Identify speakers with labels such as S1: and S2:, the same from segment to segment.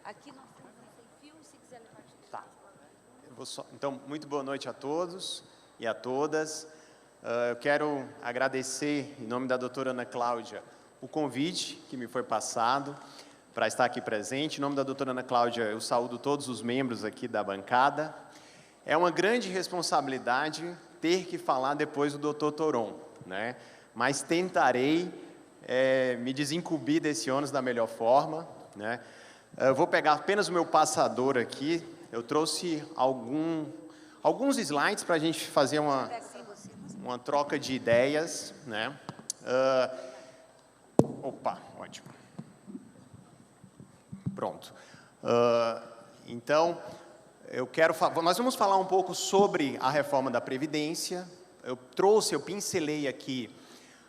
S1: Aqui nós temos um sem fio, se quiser levar de
S2: Tá. Então, muito boa noite a todos e a todas. Eu quero agradecer, em nome da doutora Ana Cláudia, o convite que me foi passado para estar aqui presente. Em nome da doutora Ana Cláudia, eu saúdo todos os membros aqui da bancada. É uma grande responsabilidade ter que falar depois do doutor Toron, né? Mas tentarei me desincumbir desse ônus da melhor forma, né? Eu vou pegar apenas o meu passador aqui. Eu trouxe alguns slides para a gente fazer uma troca de ideias, né? Opa, ótimo. Pronto. Então, nós vamos falar um pouco sobre a reforma da Previdência. Eu pincelei aqui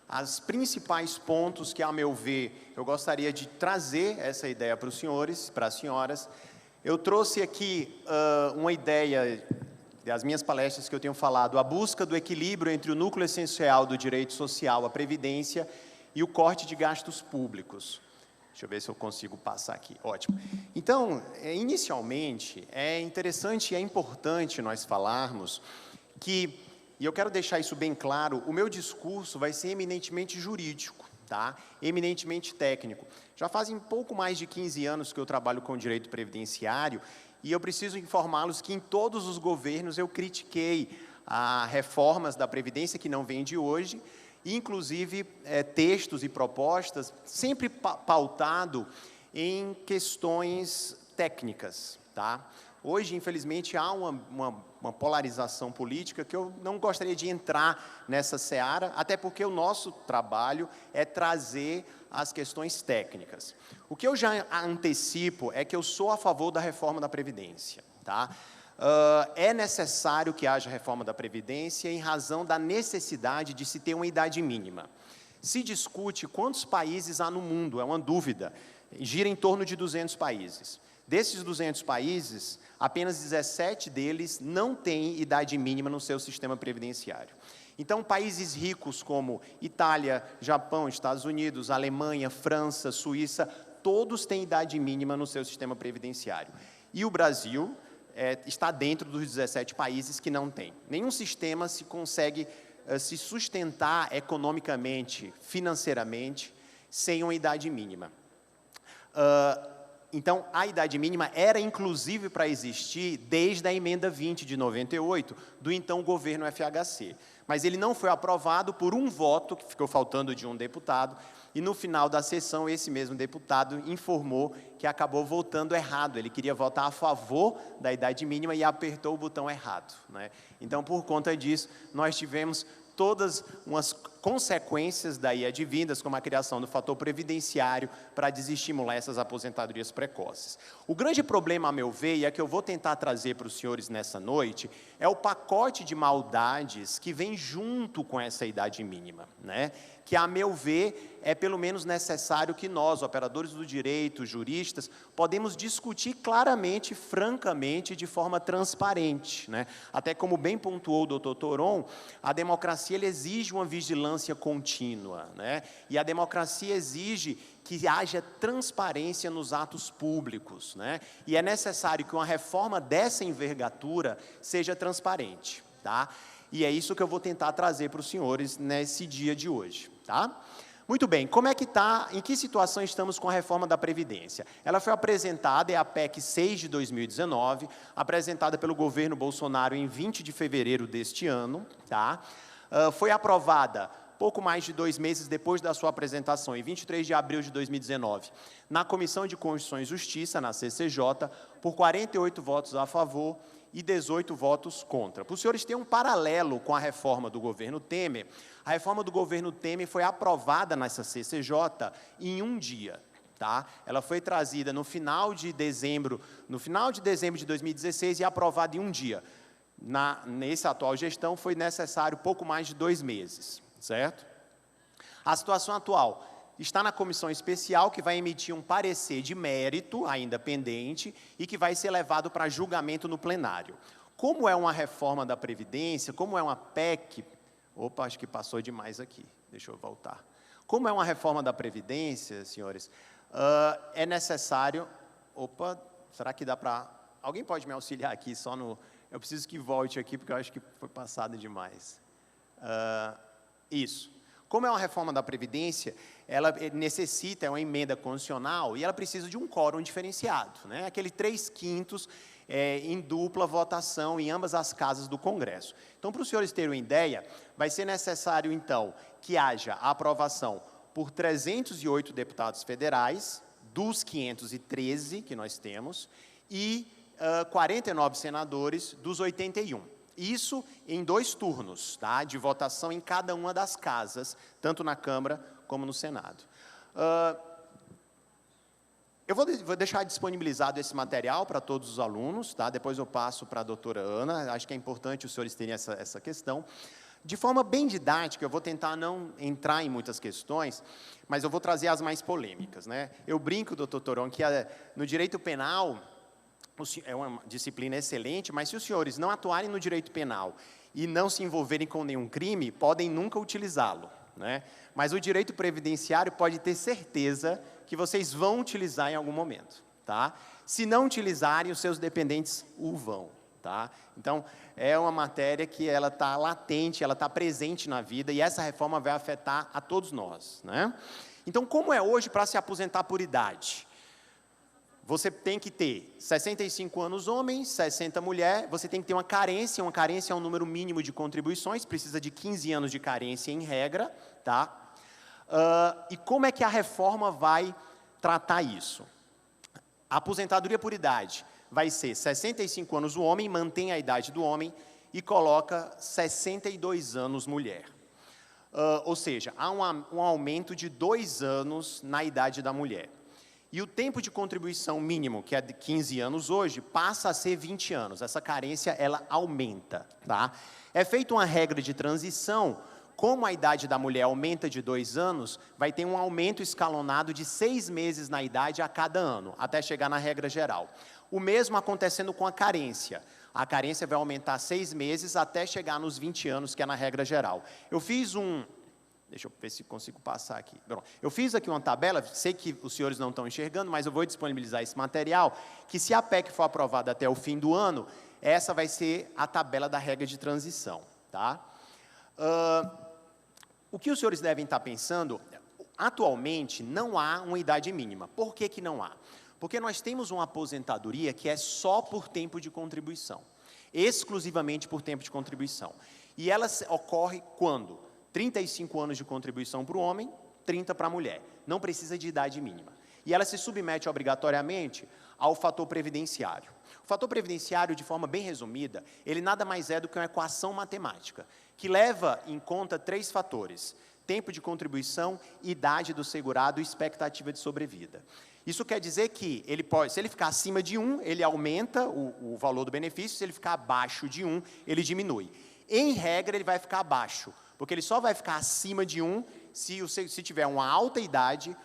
S2: os principais pontos que, a meu ver, eu gostaria de trazer essa ideia para os senhores, para as senhoras. Eu trouxe aqui uma ideia das minhas palestras que eu tenho falado, a busca do equilíbrio entre o núcleo essencial do direito social, a Previdência, e o corte de gastos públicos. Deixa eu ver se eu consigo passar aqui. Ótimo. Então, inicialmente, é interessante e é importante nós falarmos que, e eu quero deixar isso bem claro, o meu discurso vai ser eminentemente jurídico, tá? Eminentemente técnico. Já fazem pouco mais de 15 anos que eu trabalho com direito previdenciário e eu preciso informá-los que em todos os governos eu critiquei as reformas da Previdência que não vêm de hoje, inclusive textos e propostas sempre pautado em questões técnicas, tá? Hoje, infelizmente, há uma polarização política que eu não gostaria de entrar nessa seara, até porque o nosso trabalho é trazer as questões técnicas. O que eu já antecipo é que eu sou a favor da reforma da Previdência, tá? É necessário que haja reforma da Previdência em razão da necessidade de se ter uma idade mínima. Se discute quantos países há no mundo, é uma dúvida, gira em torno de 200 países. Desses 200 países, apenas 17 deles não têm idade mínima no seu sistema previdenciário. Então, países ricos como Itália, Japão, Estados Unidos, Alemanha, França, Suíça, todos têm idade mínima no seu sistema previdenciário. E o Brasil está dentro dos 17 países que não têm. Nenhum sistema se consegue se sustentar economicamente, financeiramente, sem uma idade mínima. Então, a idade mínima era, inclusive, para existir desde a emenda 20 de 98, do então governo FHC. Mas ele não foi aprovado por um voto, que ficou faltando de um deputado, e no final da sessão, esse mesmo deputado informou que acabou votando errado. Ele queria votar a favor da idade mínima e apertou o botão errado, né? Então, por conta disso, nós tivemos todas umas consequências daí advindas, como a criação do fator previdenciário para desestimular essas aposentadorias precoces. O grande problema, a meu ver, e é que eu vou tentar trazer para os senhores nessa noite, é o pacote de maldades que vem junto com essa idade mínima, né? Que, a meu ver, é pelo menos necessário que nós, operadores do direito, juristas, podemos discutir claramente, francamente, de forma transparente, né? Até como bem pontuou o doutor Toron, a democracia ele exige uma vigilância contínua, né? E a democracia exige que haja transparência nos atos públicos, né? E é necessário que uma reforma dessa envergadura seja transparente, tá? E é isso que eu vou tentar trazer para os senhores nesse dia de hoje, tá? Muito bem, como é que está, em que situação estamos com a reforma da Previdência? Ela foi apresentada, é a PEC 6 de 2019, apresentada pelo governo Bolsonaro em 20 de fevereiro deste ano, tá? Foi aprovada pouco mais de 2 meses depois da sua apresentação, em 23 de abril de 2019, na Comissão de Constituição e Justiça, na CCJ, por 48 votos a favor e 18 votos contra. Para os senhores terem um paralelo com a reforma do governo Temer, a reforma do governo Temer foi aprovada nessa CCJ em um dia, tá? Ela foi trazida no final de dezembro de 2016 e aprovada em um dia. Nessa atual gestão foi necessário pouco mais de 2 meses, certo? A situação atual está na comissão especial, que vai emitir um parecer de mérito, ainda pendente, e que vai ser levado para julgamento no plenário. Como é uma reforma da Previdência, como é uma PEC... Opa, acho que passou demais aqui, deixa eu voltar. Como é uma reforma da Previdência, senhores, é necessário... Opa, será que dá para... Alguém pode me auxiliar aqui só no... Eu preciso que volte aqui, porque eu acho que foi passado demais. Isso. Como é uma reforma da Previdência, ela necessita, é uma emenda constitucional, e ela precisa de um quórum diferenciado, né? Aquele 3/5 em dupla votação em ambas as casas do Congresso. Então, para os senhores terem uma ideia, vai ser necessário, então, que haja a aprovação por 308 deputados federais, dos 513 que nós temos, e 49 senadores dos 81. Isso em 2 turnos, tá? De votação em cada uma das casas, tanto na Câmara como no Senado. Eu vou deixar disponibilizado esse material para todos os alunos, tá? Depois eu passo para a doutora Ana, acho que é importante os senhores terem essa questão. De forma bem didática, eu vou tentar não entrar em muitas questões, mas eu vou trazer as mais polêmicas, né? Eu brinco, doutor Toron, que no direito penal, é uma disciplina excelente, mas se os senhores não atuarem no direito penal e não se envolverem com nenhum crime, podem nunca utilizá-lo, né? Mas o direito previdenciário pode ter certeza que vocês vão utilizar em algum momento, tá? Se não utilizarem, os seus dependentes o vão, tá? Então, é uma matéria que ela está latente, ela está presente na vida, e essa reforma vai afetar a todos nós, né? Então, como é hoje para se aposentar por idade? Você tem que ter 65 anos homem, 60 mulher, você tem que ter uma carência é um número mínimo de contribuições, precisa de 15 anos de carência em regra, tá? E como é que a reforma vai tratar isso? A aposentadoria por idade vai ser 65 anos o homem, mantém a idade do homem e coloca 62 anos mulher. Ou seja, há um aumento de 2 anos na idade da mulher. E o tempo de contribuição mínimo, que é de 15 anos hoje, passa a ser 20 anos. Essa carência, ela aumenta, tá? É feita uma regra de transição. Como a idade da mulher aumenta de 2 anos, vai ter um aumento escalonado de 6 meses na idade a cada ano, até chegar na regra geral. O mesmo acontecendo com a carência. A carência vai aumentar 6 meses até chegar nos 20 anos, que é na regra geral. Eu fiz Deixa eu ver se consigo passar aqui. Bom, eu fiz aqui uma tabela, sei que os senhores não estão enxergando, mas eu vou disponibilizar esse material, que se a PEC for aprovada até o fim do ano, essa vai ser a tabela da regra de transição, tá? O que os senhores devem estar pensando, atualmente não há uma idade mínima. Por que que não há? Porque nós temos uma aposentadoria que é só por tempo de contribuição, exclusivamente por tempo de contribuição. E ela ocorre quando? 35 anos de contribuição para o homem, 30 para a mulher. Não precisa de idade mínima. E ela se submete obrigatoriamente ao fator previdenciário. O fator previdenciário, de forma bem resumida, ele nada mais é do que uma equação matemática, que leva em conta 3 fatores: tempo de contribuição, idade do segurado e expectativa de sobrevida. Isso quer dizer que, se ele ficar acima de 1, ele aumenta o valor do benefício, se ele ficar abaixo de 1, ele diminui. Em regra, ele vai ficar abaixo, porque ele só vai ficar acima de 1 se tiver uma alta idade,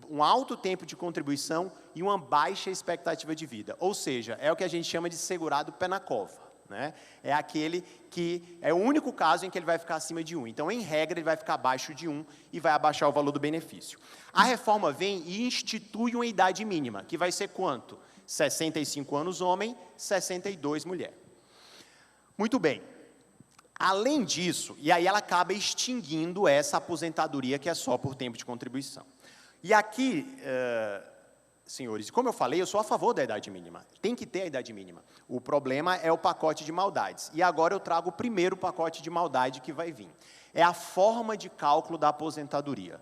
S2: um alto tempo de contribuição e uma baixa expectativa de vida. Ou seja, é o que a gente chama de segurado pé na cova, né? É aquele que é o único caso em que ele vai ficar acima de 1. Então, em regra, ele vai ficar abaixo de 1 e vai abaixar o valor do benefício. A reforma vem e institui uma idade mínima, que vai ser quanto? 65 anos homem, 62 mulher. Muito bem. Além disso, e aí ela acaba extinguindo essa aposentadoria que é só por tempo de contribuição. E aqui, senhores, como eu falei, eu sou a favor da idade mínima. Tem que ter a idade mínima. O problema é o pacote de maldades. E agora eu trago o primeiro pacote de maldade que vai vir. É a forma de cálculo da aposentadoria.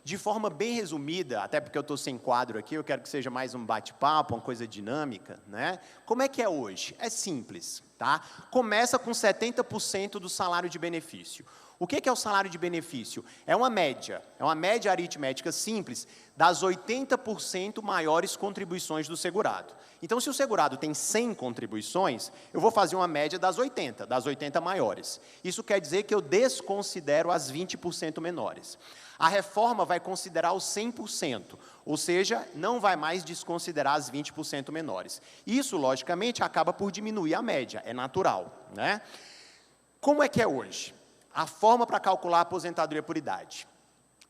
S2: De forma bem resumida, até porque eu estou sem quadro aqui, eu quero que seja mais um bate-papo, uma coisa dinâmica, né? Como é que é hoje? É simples, tá? Começa com 70% do salário de benefício. O que é o salário de benefício? É uma média aritmética simples das 80% maiores contribuições do segurado. Então, se o segurado tem 100 contribuições, eu vou fazer uma média das 80 maiores. Isso quer dizer que eu desconsidero as 20% menores. A reforma vai considerar os 100%, ou seja, não vai mais desconsiderar as 20% menores. Isso, logicamente, acaba por diminuir a média, é natural, né? Como é que é hoje? A forma para calcular a aposentadoria por idade.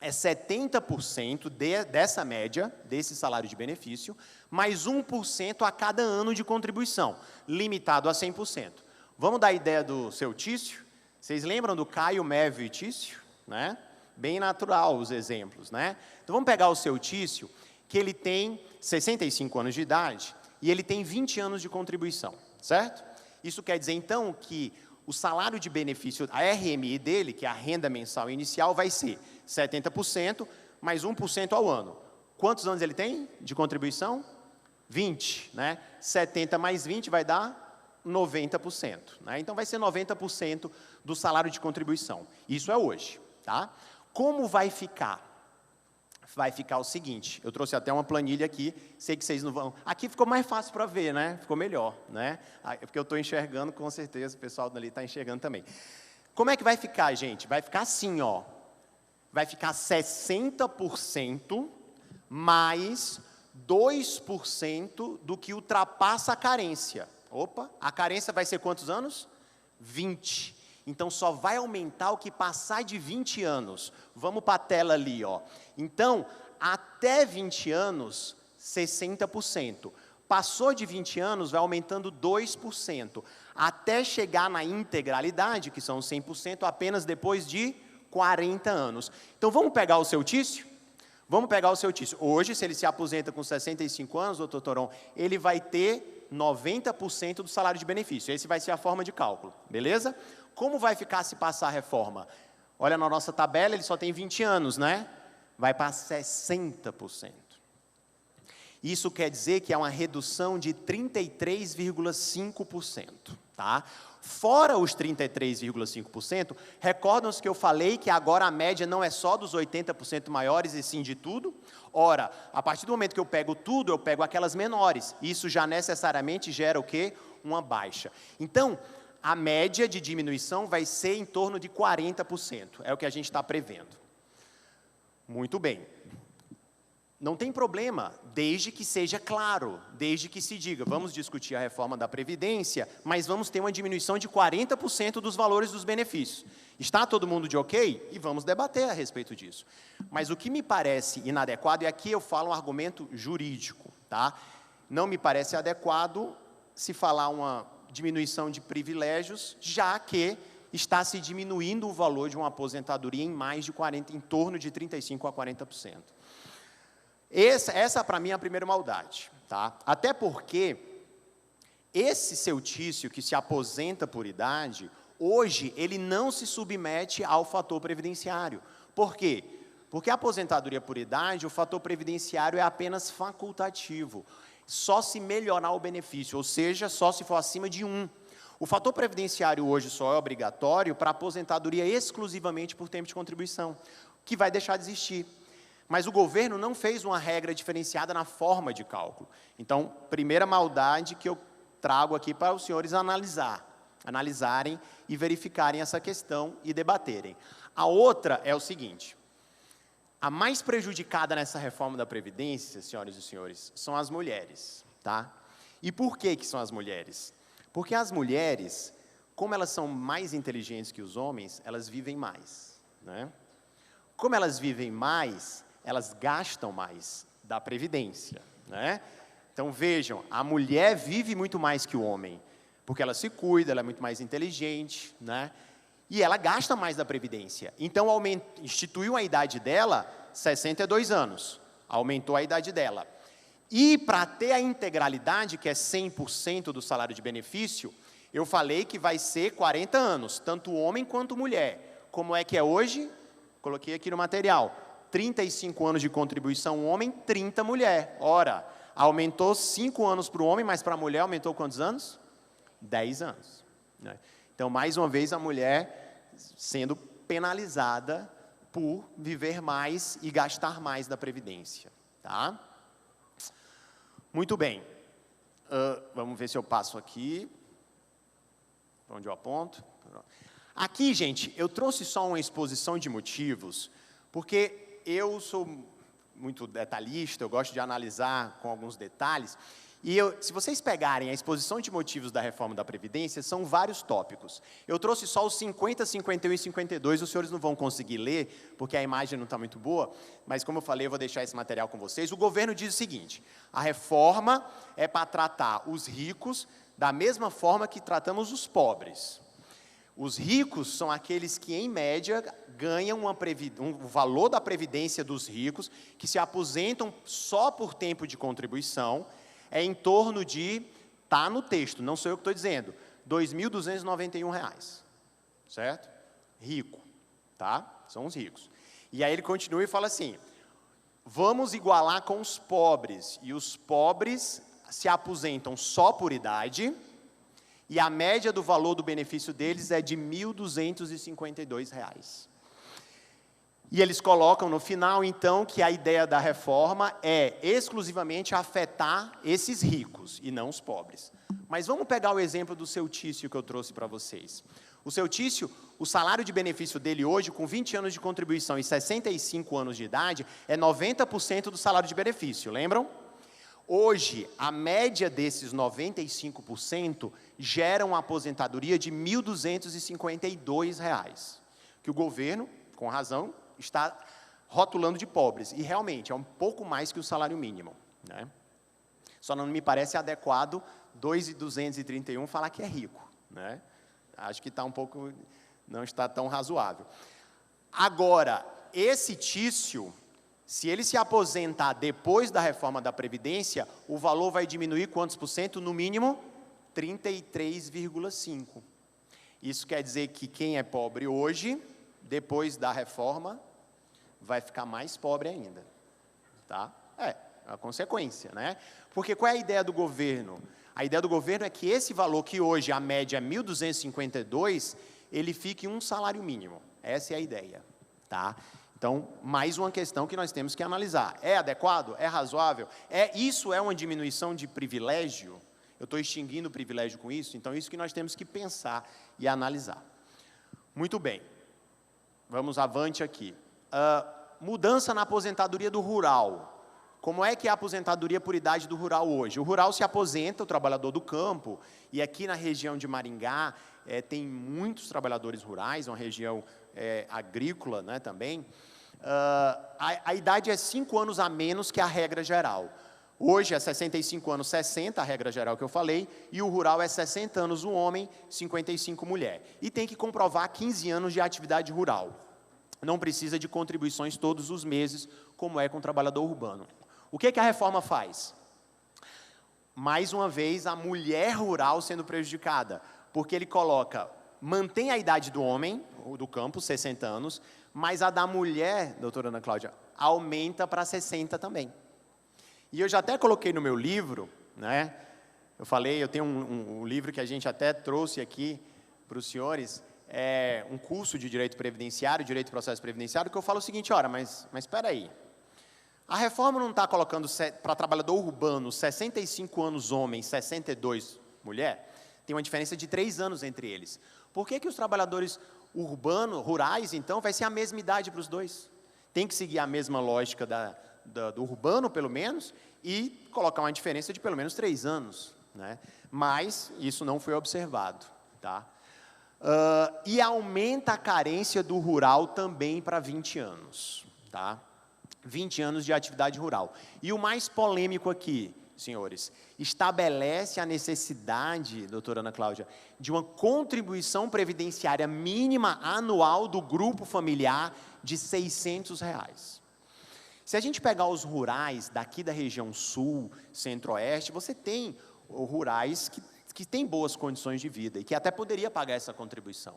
S2: é 70% dessa média, desse salário de benefício, mais 1% a cada ano de contribuição, limitado a 100%. Vamos dar a ideia do seu Tício? Vocês lembram do Caio, Mévio e Tício? Né? Bem natural os exemplos, né? Então vamos pegar o seu Tício, que ele tem 65 anos de idade e ele tem 20 anos de contribuição, certo? Isso quer dizer, então, que o salário de benefício, a RMI dele, que é a renda mensal inicial, vai ser 70% mais 1% ao ano. Quantos anos ele tem de contribuição? 20, né? 70 mais 20 vai dar 90%. Né? Então, vai ser 90% do salário de contribuição. Isso é hoje, tá? Como vai ficar? Vai ficar o seguinte, eu trouxe até uma planilha aqui, sei que vocês não vão... Aqui ficou mais fácil para ver, né? Ficou melhor, né? Porque eu estou enxergando, com certeza, o pessoal dali está enxergando também. Como é que vai ficar, gente? Vai ficar assim, ó. Vai ficar 60% mais 2% do que ultrapassa a carência. Opa, a carência vai ser quantos anos? 20. Então, só vai aumentar o que passar de 20 anos. Vamos para a tela ali, ó. Então, até 20 anos, 60%. Passou de 20 anos, vai aumentando 2%. Até chegar na integralidade, que são 100%, apenas depois de 40 anos. Então, vamos pegar o seu Tício? Vamos pegar o seu Tício. Hoje, se ele se aposenta com 65 anos, doutor Toron, ele vai ter 90% do salário de benefício. Esse vai ser a forma de cálculo, beleza? Como vai ficar se passar a reforma? Olha na nossa tabela, ele só tem 20 anos, né? Vai para 60%. Isso quer dizer que é uma redução de 33,5%, tá? Fora os 33,5%, recordam-se que eu falei que agora a média não é só dos 80% maiores, e sim de tudo? Ora, a partir do momento que eu pego tudo, eu pego aquelas menores. Isso já necessariamente gera o quê? Uma baixa. Então, a média de diminuição vai ser em torno de 40%. É o que a gente está prevendo. Muito bem. Não tem problema, desde que seja claro, desde que se diga, vamos discutir a reforma da Previdência, mas vamos ter uma diminuição de 40% dos valores dos benefícios. Está todo mundo de ok? E vamos debater a respeito disso. Mas o que me parece inadequado, e aqui eu falo um argumento jurídico, tá? Não me parece adequado se falar uma diminuição de privilégios, já que está se diminuindo o valor de uma aposentadoria em mais de 40%, em torno de 35% a 40%. Essa para mim, é a primeira maldade, tá? Até porque esse seu Tício que se aposenta por idade, hoje ele não se submete ao fator previdenciário. Por quê? Porque a aposentadoria por idade, o fator previdenciário é apenas facultativo. Só se melhorar o benefício, ou seja, só se for acima de 1. O fator previdenciário hoje só é obrigatório para aposentadoria exclusivamente por tempo de contribuição, que vai deixar de existir. Mas o governo não fez uma regra diferenciada na forma de cálculo. Então, primeira maldade que eu trago aqui para os senhores analisarem e verificarem essa questão e debaterem. A outra é o seguinte: a mais prejudicada nessa reforma da Previdência, senhoras e senhores, são as mulheres, tá? E por que são as mulheres? Porque as mulheres, como elas são mais inteligentes que os homens, elas vivem mais, né? Como elas vivem mais, elas gastam mais da Previdência, né? Então, vejam, a mulher vive muito mais que o homem, porque ela se cuida, ela é muito mais inteligente, né? E ela gasta mais da Previdência. Então, instituiu a idade dela 62 anos, aumentou a idade dela. E para ter a integralidade, que é 100% do salário de benefício, eu falei que vai ser 40 anos, tanto homem quanto mulher. Como é que é hoje? Coloquei aqui no material. 35 anos de contribuição homem, 30 mulher. Ora, aumentou 5 anos para o homem, mas para a mulher aumentou quantos anos? 10 anos. Né? Então, mais uma vez, a mulher sendo penalizada por viver mais e gastar mais da Previdência. Tá? Muito bem. Vamos ver se eu passo aqui. Onde eu aponto? Aqui, gente, eu trouxe só uma exposição de motivos, porque eu sou muito detalhista, eu gosto de analisar com alguns detalhes. E se vocês pegarem a exposição de motivos da reforma da Previdência, são vários tópicos. Eu trouxe só os 50, 51 e 52, os senhores não vão conseguir ler, porque a imagem não está muito boa, mas como eu falei, eu vou deixar esse material com vocês. O governo diz o seguinte: a reforma é para tratar os ricos da mesma forma que tratamos os pobres. Os ricos são aqueles que, em média, ganham o valor da previdência dos ricos, que se aposentam só por tempo de contribuição, é em torno de, está no texto, não sou eu que estou dizendo, R$ 2.291, certo? Rico, tá? São os ricos. E aí ele continua e fala assim: vamos igualar com os pobres, e os pobres se aposentam só por idade, e a média do valor do benefício deles é de R$ 1.252. E eles colocam no final, então, que a ideia da reforma é exclusivamente afetar esses ricos e não os pobres. Mas vamos pegar o exemplo do seu Tício que eu trouxe para vocês. O seu Tício, o salário de benefício dele hoje, com 20 anos de contribuição e 65 anos de idade, é 90% do salário de benefício, lembram? Hoje, a média desses 95% gera uma aposentadoria de R$ 1.252, que o governo, com razão, está rotulando de pobres, e realmente é um pouco mais que o salário mínimo, né? Só não me parece adequado 2.231 falar que é rico, né? Acho que está um pouco, não está tão razoável. Agora, esse Tício, se ele se aposentar depois da reforma da Previdência, o valor vai diminuir quantos por cento? No mínimo, 33,5%. Isso quer dizer que quem é pobre hoje, depois da reforma, vai ficar mais pobre ainda, tá? É a consequência, né? Porque qual é a ideia do governo? A ideia do governo é que esse valor, que hoje a média é 1.252, ele fique um salário mínimo. Essa é a ideia, tá? Então, mais uma questão que nós temos que analisar. É adequado? É razoável? Isso é uma diminuição de privilégio? Eu estou extinguindo o privilégio com isso? Então, isso que nós temos que pensar e analisar. Muito bem. Vamos avante aqui. Mudança na aposentadoria do rural. Como é que é a aposentadoria por idade do rural hoje? O rural se aposenta, o trabalhador do campo, e aqui na região de Maringá tem muitos trabalhadores rurais, uma região agrícola, né, também. A idade é 5 anos a menos que a regra geral. Hoje é 65 anos, 60, a regra geral que eu falei, e o rural é 60 anos o homem, 55 mulher. E tem que comprovar 15 anos de atividade rural. Não precisa de contribuições todos os meses, como é com o trabalhador urbano. O que a reforma faz? Mais uma vez, a mulher rural sendo prejudicada, porque ele coloca, mantém a idade do homem, do campo, 60 anos, mas a da mulher, doutora Ana Cláudia, aumenta para 60 também. E eu já até coloquei no meu livro, né? Eu falei, eu tenho um livro que a gente até trouxe aqui para os senhores, um curso de Direito Previdenciário, Direito e Processo Previdenciário, que eu falo o seguinte: ora, mas espera aí, a reforma não está colocando para trabalhador urbano 65 anos homem, 62 mulher? Tem uma diferença de 3 anos entre eles. Por que os trabalhadores rurais, então, vai ser a mesma idade para os dois? Tem que seguir a mesma lógica do urbano, pelo menos, e colocar uma diferença de pelo menos 3 anos, né? Mas isso não foi observado, tá? E aumenta a carência do rural também para 20 anos, tá? 20 anos de atividade rural. E o mais polêmico aqui, senhores, estabelece a necessidade, doutora Ana Cláudia, de uma contribuição previdenciária mínima anual do grupo familiar de R$ 600. Se a gente pegar os rurais daqui da região sul, centro-oeste, você tem rurais que têm boas condições de vida e que até poderia pagar essa contribuição.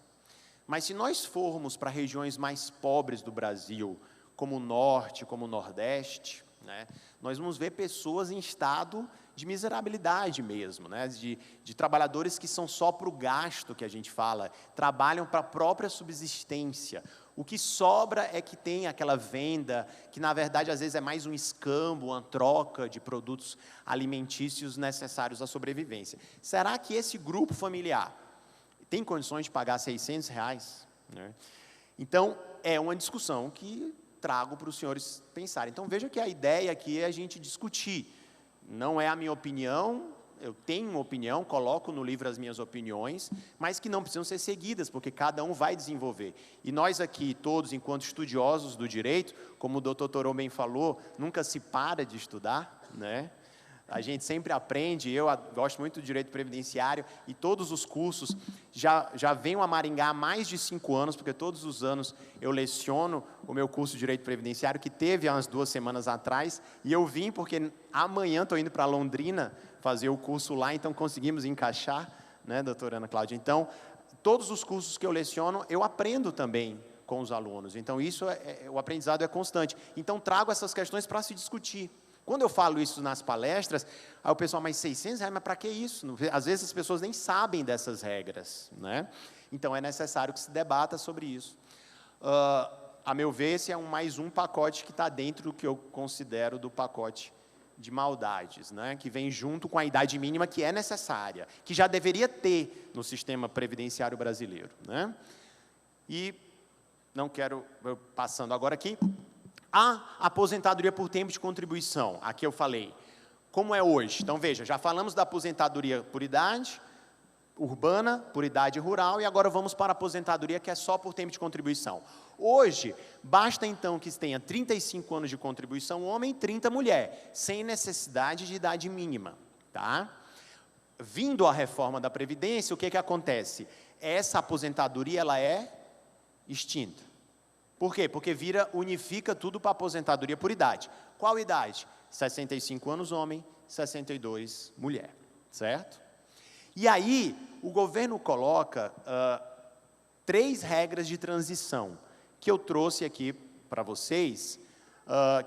S2: Mas se nós formos para regiões mais pobres do Brasil, como o norte, como o nordeste, né, nós vamos ver pessoas em estado de miserabilidade mesmo, né, de trabalhadores que são só para o gasto, que a gente fala, trabalham para a própria subsistência. O que sobra é que tem aquela venda, que na verdade às vezes é mais um escambo, uma troca de produtos alimentícios necessários à sobrevivência. Será que esse grupo familiar tem condições de pagar R$ 600? Né? Então, é uma discussão que trago para os senhores pensarem. Então, veja que a ideia aqui é a gente discutir. Não é a minha opinião, eu tenho uma opinião, coloco no livro as minhas opiniões, mas que não precisam ser seguidas, porque cada um vai desenvolver. E nós aqui, todos, enquanto estudiosos do direito, como o doutor Torô bem falou, nunca se para de estudar, né? A gente sempre aprende, eu gosto muito do direito previdenciário, e todos os cursos já venho a Maringá há mais de 5 anos, porque todos os anos eu leciono o meu curso de direito previdenciário, que teve há umas 2 semanas atrás, e eu vim porque amanhã estou indo para Londrina fazer o curso lá, então conseguimos encaixar, né, doutora Ana Cláudia? Então, todos os cursos que eu leciono, eu aprendo também com os alunos, então isso o aprendizado é constante. Então, trago essas questões para se discutir. Quando eu falo isso nas palestras, aí o pessoal, mas R$600, mas para que isso? Às vezes as pessoas nem sabem dessas regras, né? Então, é necessário que se debata sobre isso. A meu ver, esse é mais um pacote que está dentro do que eu considero do pacote de maldades, né? Que vem junto com a idade mínima que é necessária, que já deveria ter no sistema previdenciário brasileiro, né? E não quero, passando agora aqui, a aposentadoria por tempo de contribuição, aqui eu falei, como é hoje? Então, veja, já falamos da aposentadoria por idade urbana, por idade rural, e agora vamos para a aposentadoria que é só por tempo de contribuição. Hoje, basta então que tenha 35 anos de contribuição homem e 30 mulher, sem necessidade de idade mínima, tá? Vindo a reforma da Previdência, o que que acontece? Essa aposentadoria, ela é extinta. Por quê? Porque unifica tudo para aposentadoria por idade. Qual idade? 65 anos homem, 62 mulher, certo? E aí, o governo coloca 3 regras de transição, que eu trouxe aqui para vocês,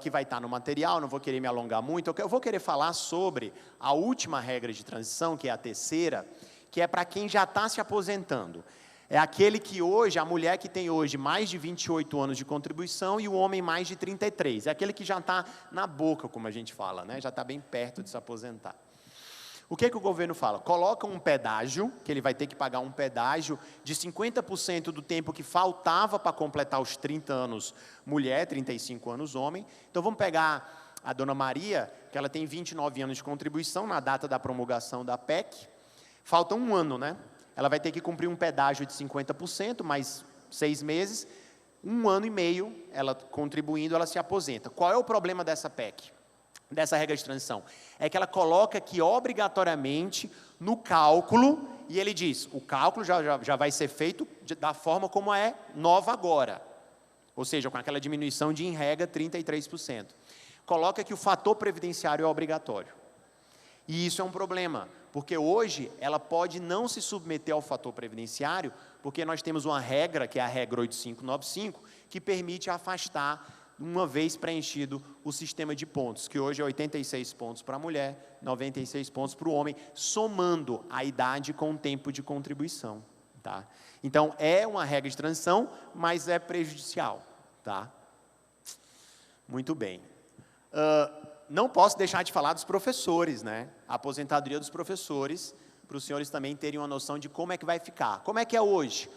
S2: que vai estar no material, não vou querer me alongar muito, eu vou querer falar sobre a última regra de transição, que é a terceira, que é para quem já está se aposentando. É aquele que hoje, a mulher que tem hoje mais de 28 anos de contribuição e o homem mais de 33. É aquele que já está na boca, como a gente fala, né? Já está bem perto de se aposentar. O que o governo fala? Coloca um pedágio, que ele vai ter que pagar um pedágio de 50% do tempo que faltava para completar os 30 anos mulher, 35 anos homem. Então, vamos pegar a dona Maria, que ela tem 29 anos de contribuição na data da promulgação da PEC. Falta um ano, né? Ela vai ter que cumprir um pedágio de 50%, mais 6 meses, 1 ano e meio, ela contribuindo, ela se aposenta. Qual é o problema dessa PEC, dessa regra de transição? É que ela coloca que, obrigatoriamente, no cálculo, e ele diz, o cálculo já vai ser feito da forma como é nova agora, ou seja, com aquela diminuição de, em regra, 33%. Coloca que o fator previdenciário é obrigatório. E isso é um problema, porque hoje ela pode não se submeter ao fator previdenciário, porque nós temos uma regra, que é a regra 8595, que permite afastar, uma vez preenchido o sistema de pontos, que hoje é 86 pontos para a mulher, 96 pontos para o homem, somando a idade com o tempo de contribuição, tá? Então, é uma regra de transição, mas é prejudicial, tá? Muito bem. Não posso deixar de falar dos professores, né? A aposentadoria dos professores, para os senhores também terem uma noção de como é que vai ficar. Como é que é hoje?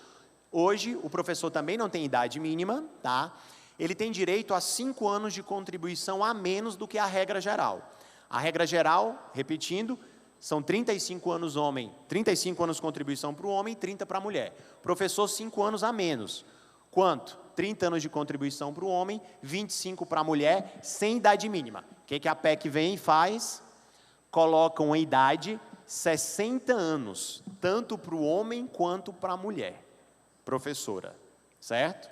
S2: Hoje, o professor também não tem idade mínima, tá? Ele tem direito a 5 anos de contribuição a menos do que a regra geral. A regra geral, repetindo, são 35 anos homem, 35 anos de contribuição para o homem e 30 para a mulher. Professor, 5 anos a menos. Quanto? 30 anos de contribuição para o homem, 25 para a mulher, sem idade mínima. O que a PEC vem e faz? Coloca uma idade 60 anos, tanto para o homem quanto para a mulher, professora, certo?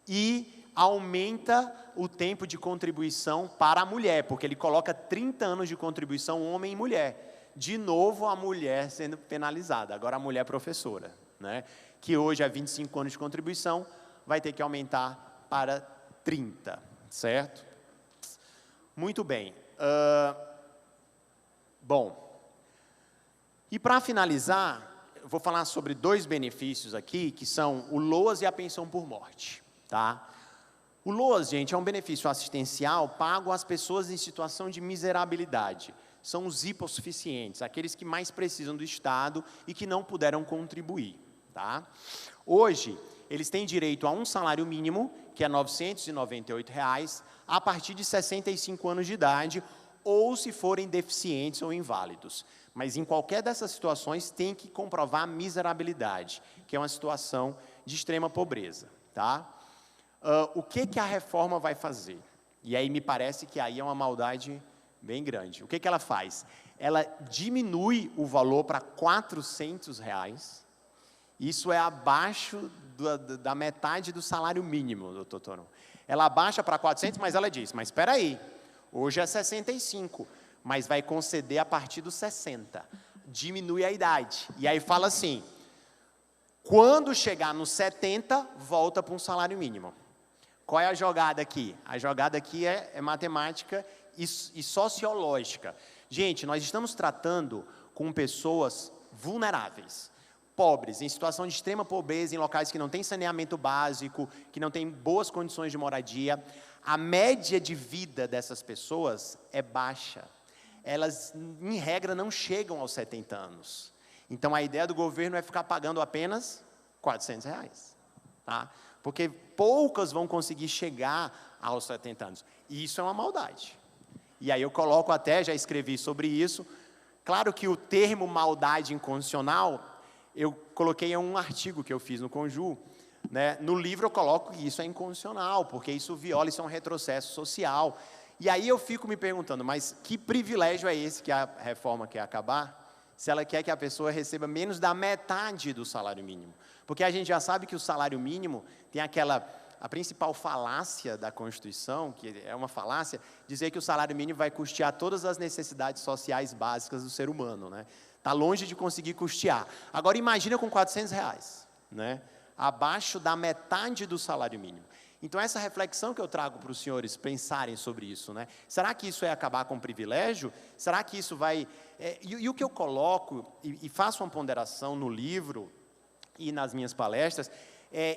S2: E aumenta o tempo de contribuição para a mulher, porque ele coloca 30 anos de contribuição homem e mulher. De novo, a mulher sendo penalizada, agora a mulher professora, né? Que hoje é 25 anos de contribuição, vai ter que aumentar para 30, certo? Muito bem. Bom, e para finalizar, eu vou falar sobre 2 benefícios aqui, que são o LOAS e a pensão por morte, tá? O LOAS, gente, é um benefício assistencial pago às pessoas em situação de miserabilidade. São os hipossuficientes, aqueles que mais precisam do Estado e que não puderam contribuir, tá? Hoje, eles têm direito a um salário mínimo, que é R$ 998, a partir de 65 anos de idade, ou se forem deficientes ou inválidos. Mas em qualquer dessas situações tem que comprovar a miserabilidade, que é uma situação de extrema pobreza. Tá? O que a reforma vai fazer? E aí me parece que aí é uma maldade bem grande. O que ela faz? Ela diminui o valor para R$ 400, isso é abaixo da metade do salário mínimo, doutor Toron. Ela abaixa para 400, mas ela diz, mas espera aí, hoje é 65, mas vai conceder a partir dos 60. Diminui a idade. E aí fala assim, quando chegar nos 70, volta para um salário mínimo. Qual é a jogada aqui? A jogada aqui é matemática e sociológica. Gente, nós estamos tratando com pessoas vulneráveis, pobres, em situação de extrema pobreza, em locais que não tem saneamento básico, que não tem boas condições de moradia. A média de vida dessas pessoas é baixa. Elas, em regra, não chegam aos 70 anos. Então, a ideia do governo é ficar pagando apenas R$ 400. Tá? Porque poucas vão conseguir chegar aos 70 anos. E isso é uma maldade. E aí eu coloco até, já escrevi sobre isso, claro que o termo maldade inconstitucional, eu coloquei em um artigo que eu fiz no Conju, né? No livro eu coloco que isso é inconstitucional, porque isso viola, isso é um retrocesso social. E aí eu fico me perguntando, mas que privilégio é esse que a reforma quer acabar, se ela quer que a pessoa receba menos da metade do salário mínimo? Porque a gente já sabe que o salário mínimo tem a principal falácia da Constituição, que é uma falácia, dizer que o salário mínimo vai custear todas as necessidades sociais básicas do ser humano, né? Está longe de conseguir custear. Agora, imagina com R$ 400, né? Abaixo da metade do salário mínimo. Então, essa reflexão que eu trago para os senhores pensarem sobre isso, né? Será que isso é acabar com o privilégio? Será que isso vai... E o que eu coloco, e faço uma ponderação no livro e nas minhas palestras,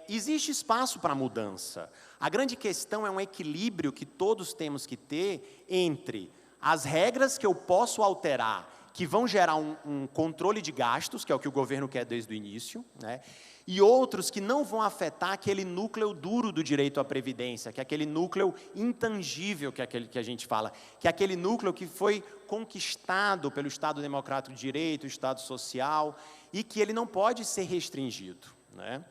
S2: existe espaço para mudança. A grande questão é um equilíbrio que todos temos que ter entre as regras que eu posso alterar, que vão gerar um controle de gastos, que é o que o governo quer desde o início, né? E outros que não vão afetar aquele núcleo duro do direito à previdência, que é aquele núcleo intangível que é aquele que a gente fala, que é aquele núcleo que foi conquistado pelo Estado Democrático de Direito, o Estado Social, e que ele não pode ser restringido, né?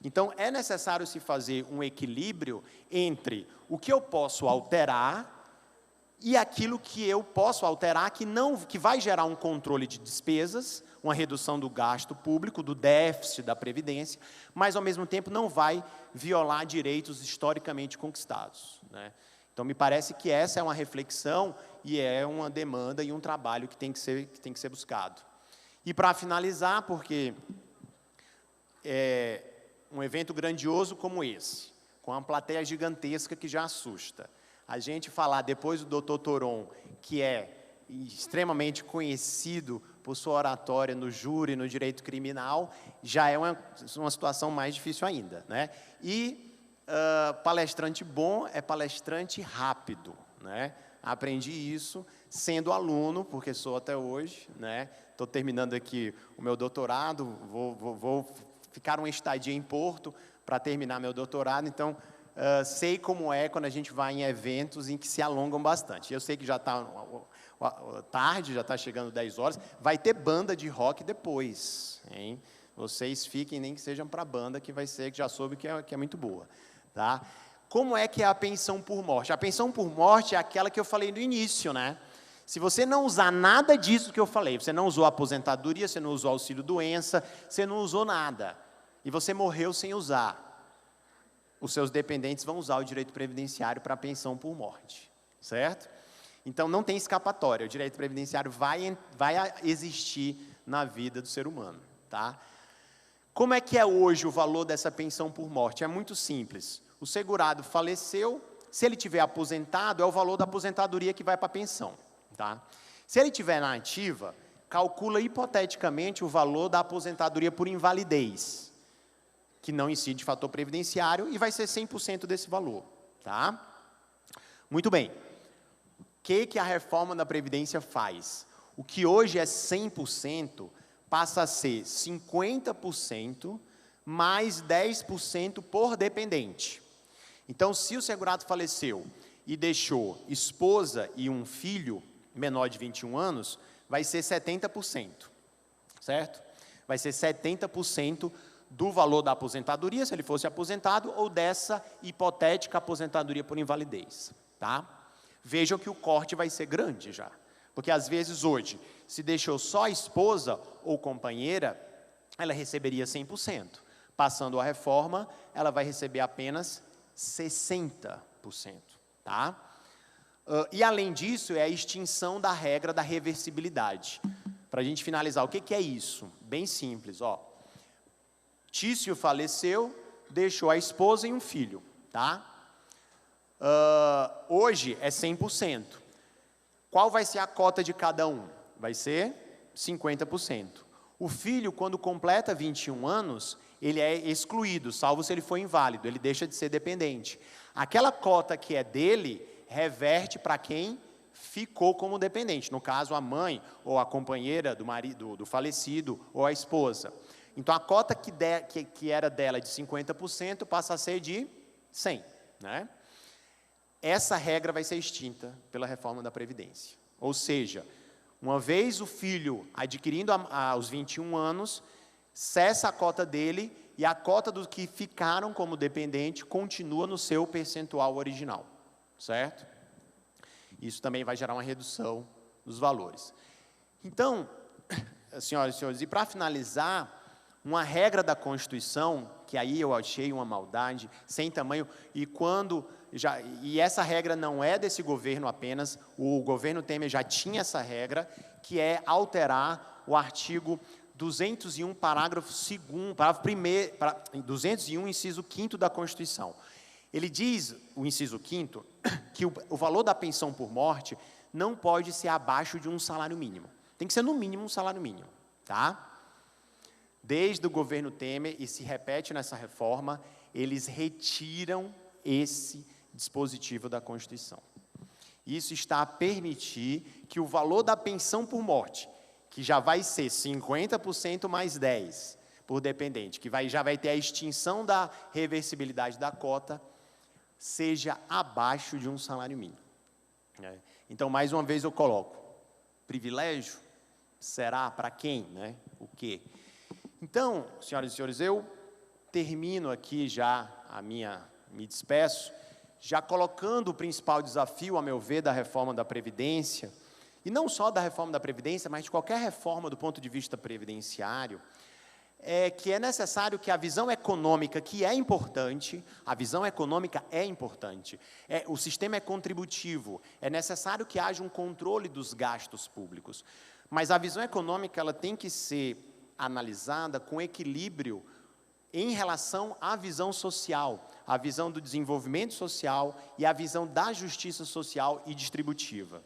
S2: Então, é necessário se fazer um equilíbrio entre o que eu posso alterar e aquilo que eu posso alterar que vai gerar um controle de despesas, uma redução do gasto público, do déficit da Previdência, mas, ao mesmo tempo, não vai violar direitos historicamente conquistados, né? Então, me parece que essa é uma reflexão e é uma demanda e um trabalho que tem que ser buscado. E, para finalizar, porque um evento grandioso como esse, com uma plateia gigantesca que já assusta, a gente falar depois do Dr. Toron, que é extremamente conhecido por sua oratória no júri, no direito criminal, já é uma situação mais difícil ainda, né? E palestrante bom é palestrante rápido, né? Aprendi isso sendo aluno, porque sou até hoje, né? Estou terminando aqui o meu doutorado, vou ficar uma estadia em Porto para terminar meu doutorado, então sei como é quando a gente vai em eventos em que se alongam bastante. Eu sei que já está tarde, já está chegando 10 horas, vai ter banda de rock depois, hein? Vocês fiquem, nem que sejam para a banda, que vai ser, que já soube que é muito boa, tá? Como é que é a pensão por morte? A pensão por morte é aquela que eu falei no início, né? Se você não usar nada disso que eu falei, você não usou a aposentadoria, você não usou auxílio-doença, você não usou nada, e você morreu sem usar, os seus dependentes vão usar o direito previdenciário para a pensão por morte, certo? Então, não tem escapatória, o direito previdenciário vai existir na vida do ser humano, tá? Como é que é hoje o valor dessa pensão por morte? É muito simples. O segurado faleceu, se ele tiver aposentado, é o valor da aposentadoria que vai para a pensão, tá? Se ele tiver na ativa, calcula hipoteticamente o valor da aposentadoria por invalidez, que não incide fator previdenciário, e vai ser 100% desse valor, tá? Muito bem. O que a reforma da Previdência faz? O que hoje é 100% passa a ser 50%, mais 10% por dependente. Então, se o segurado faleceu e deixou esposa e um filho menor de 21 anos, vai ser 70%, certo? Vai ser 70% do valor da aposentadoria, se ele fosse aposentado, ou dessa hipotética aposentadoria por invalidez, tá? Vejam que o corte vai ser grande já, porque às vezes hoje, se deixou só a esposa ou companheira, ela receberia 100%. Passando a reforma, ela vai receber apenas 60%, tá? E além disso, é a extinção da regra da reversibilidade. Para a gente finalizar, o que é isso? Bem simples, ó. Tício faleceu, deixou a esposa e um filho, tá? Hoje é 100%. Qual vai ser a cota de cada um? Vai ser 50%. O filho, quando completa 21 anos, ele é excluído, salvo se ele for inválido, ele deixa de ser dependente. Aquela cota que é dele, reverte para quem ficou como dependente, no caso, a mãe ou a companheira do marido, do falecido, ou a esposa. Então, a cota que era dela de 50% passa a ser de 100%, né? Essa regra vai ser extinta pela reforma da Previdência. Ou seja, uma vez o filho adquirindo aos 21 anos, cessa a cota dele e a cota dos que ficaram como dependente continua no seu percentual original, certo? Isso também vai gerar uma redução dos valores. Então, senhoras e senhores, e para finalizar, uma regra da Constituição, que aí eu achei uma maldade, sem tamanho, e essa regra não é desse governo apenas, o governo Temer já tinha essa regra, que é alterar o artigo 201, parágrafo 2º, parágrafo 201, inciso 5º da Constituição. Ele diz, o inciso 5º, que o valor da pensão por morte não pode ser abaixo de um salário mínimo. Tem que ser no mínimo um salário mínimo, tá? Desde o governo Temer, e se repete nessa reforma, eles retiram esse dispositivo da Constituição. Isso está a permitir que o valor da pensão por morte, que já vai ser 50% mais 10% por dependente, que já vai ter a extinção da reversibilidade da cota, seja abaixo de um salário mínimo. Então, mais uma vez eu coloco, privilégio será para quem, né? O quê? Então, senhoras e senhores, eu termino aqui já me despeço, já colocando o principal desafio, a meu ver, da reforma da Previdência, e não só da reforma da Previdência, mas de qualquer reforma do ponto de vista previdenciário, que é necessário que a visão econômica, que é importante, a visão econômica é importante, o sistema é contributivo, é necessário que haja um controle dos gastos públicos, mas a visão econômica ela tem que ser analisada com equilíbrio em relação à visão social, a visão do desenvolvimento social e a visão da justiça social e distributiva.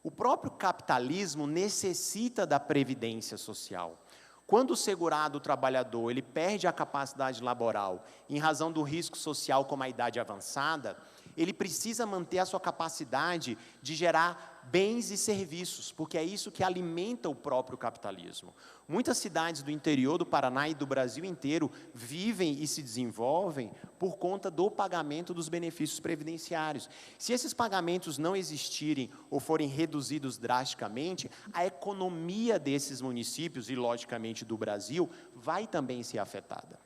S2: O próprio capitalismo necessita da previdência social. Quando o segurado, o trabalhador, ele perde a capacidade laboral em razão do risco social como a idade avançada, ele precisa manter a sua capacidade de gerar bens e serviços, porque é isso que alimenta o próprio capitalismo. Muitas cidades do interior do Paraná e do Brasil inteiro vivem e se desenvolvem por conta do pagamento dos benefícios previdenciários. Se esses pagamentos não existirem ou forem reduzidos drasticamente, a economia desses municípios e, logicamente, do Brasil, vai também ser afetada.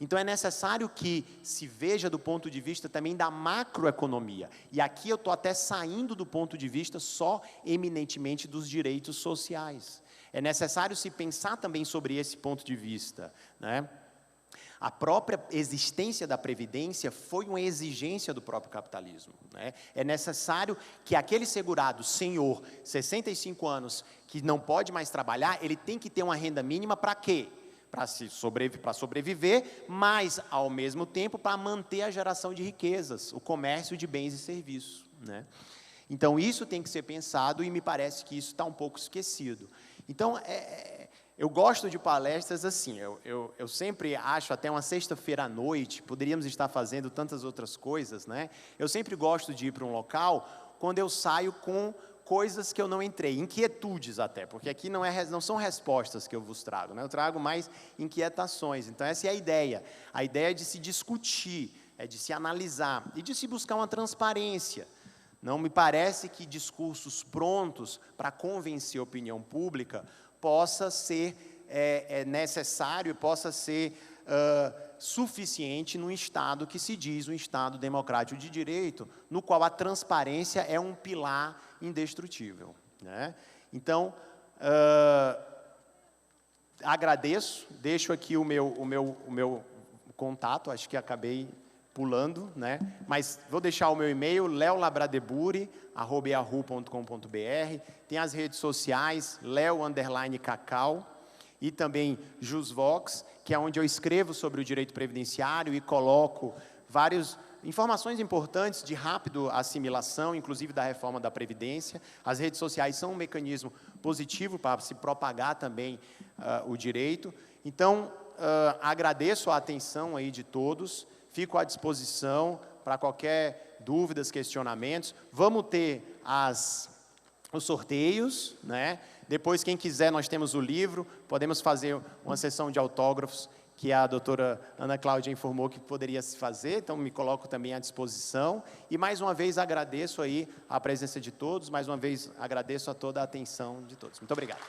S2: Então, é necessário que se veja do ponto de vista também da macroeconomia. E aqui eu estou até saindo do ponto de vista só eminentemente dos direitos sociais. É necessário se pensar também sobre esse ponto de vista, né? A própria existência da Previdência foi uma exigência do próprio capitalismo, né? É necessário que aquele segurado, senhor, 65 anos, que não pode mais trabalhar, ele tem que ter uma renda mínima para quê? Para sobreviver, mas, ao mesmo tempo, para manter a geração de riquezas, o comércio de bens e serviços, né? Então, isso tem que ser pensado e me parece que isso está um pouco esquecido. Então, eu gosto de palestras assim, eu sempre acho, até uma sexta-feira à noite, poderíamos estar fazendo tantas outras coisas, né? Eu sempre gosto de ir para um local quando eu saio com coisas que eu não entrei, inquietudes até, porque aqui não são respostas que eu vos trago, né? Eu trago mais inquietações. Então, essa é a ideia. A ideia é de se discutir, é de se analisar e de se buscar uma transparência. Não me parece que discursos prontos para convencer a opinião pública possa ser necessário, possa ser suficiente num Estado que se diz um Estado democrático de direito, no qual a transparência é um pilar indestrutível, né? Então, agradeço, deixo aqui o meu contato, acho que acabei pulando, né? Mas vou deixar o meu e-mail, leolabradeburi@yahoo.com.br, tem as redes sociais, leo_cacau, e também JusVox, que é onde eu escrevo sobre o direito previdenciário e coloco várias informações importantes de rápido assimilação, inclusive da reforma da Previdência. As redes sociais são um mecanismo positivo para se propagar também o direito. Então, agradeço a atenção aí de todos, fico à disposição para qualquer dúvidas, questionamentos. Vamos ter os sorteios, né? Depois, quem quiser, nós temos o livro, podemos fazer uma sessão de autógrafos, que a doutora Ana Cláudia informou que poderia se fazer, então me coloco também à disposição. E, mais uma vez, agradeço aí a presença de todos, mais uma vez, agradeço a toda a atenção de todos. Muito obrigado.